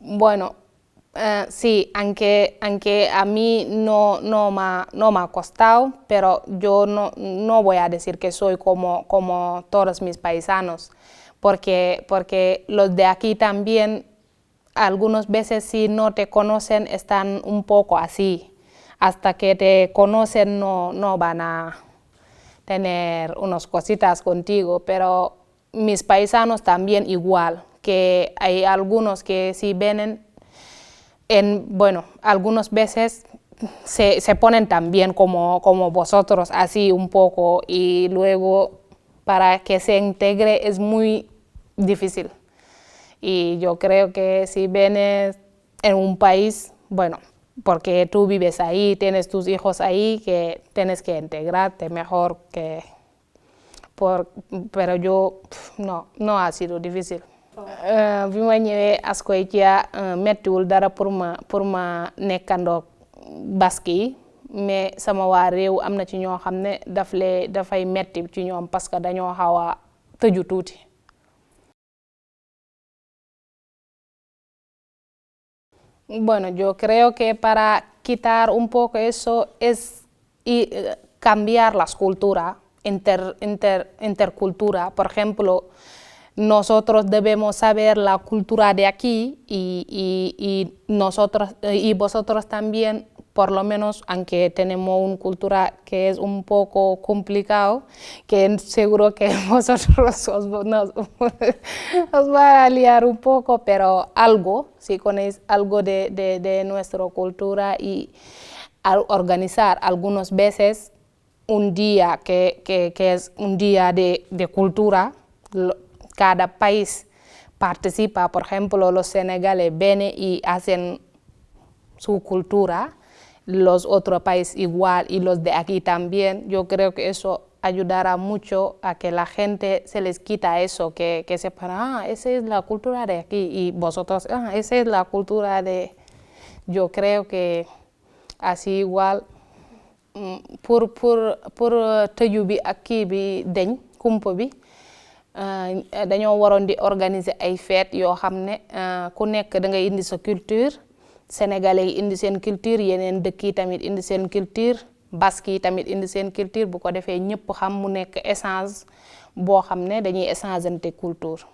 Bueno, sí, aunque a mí no me ha costado, pero yo no voy a decir que soy como todos mis paisanos, porque los de aquí también, algunas veces si no te conocen, están un poco así. Hasta que te conocen no van a tener unas cositas contigo, pero mis paisanos también igual, que hay algunos que si vienen, bueno, algunas veces se ponen también como vosotros, así un poco, y luego para que se integre es muy difícil. Y yo creo que si vienes en un país, bueno, porque tú vives ahí, tienes tus hijos ahí, que tienes que integrarte mejor que... pero yo, no ha sido difícil. bi ma ñëwee Ascoitia mettiwul dara pour ma nekkandoog basque yi mais sama waa réew am na ci ñoo xam ne dafay metti ci ñoom parce que dañoo xaw a tëju tuuti. Bueno, yo creo que para quitar un poco eso es cambiar las culturas, intercultura. Por ejemplo, nosotros debemos saber la cultura de aquí y nosotros y vosotros también, por lo menos, aunque tenemos una cultura que es un poco complicado, que seguro que vosotros os va a liar un poco, pero algo, si conocéis algo de nuestra cultura y organizar algunas veces un día que es un día de cultura. Cada país participa, por ejemplo, los senegaleses vienen y hacen su cultura, los otros países igual y los de aquí también. Yo creo que eso ayudará mucho a que la gente se les quita eso, que sepan, esa es la cultura de aquí y vosotros, esa es la cultura de... Yo creo que así igual pour tëju bi ak kii bi deñ kumpa bi dañoo waroon di organiser ay fête yoo xam ne ku nekk da ngay indi sa culture sénégalais yi indi seen culture yeneen dëkk yi tamit indi seen culture basque yi tamit indi seen culture bu ko defee ñëpp xam mu nekk échange boo xam ne dañuy échangeante culture.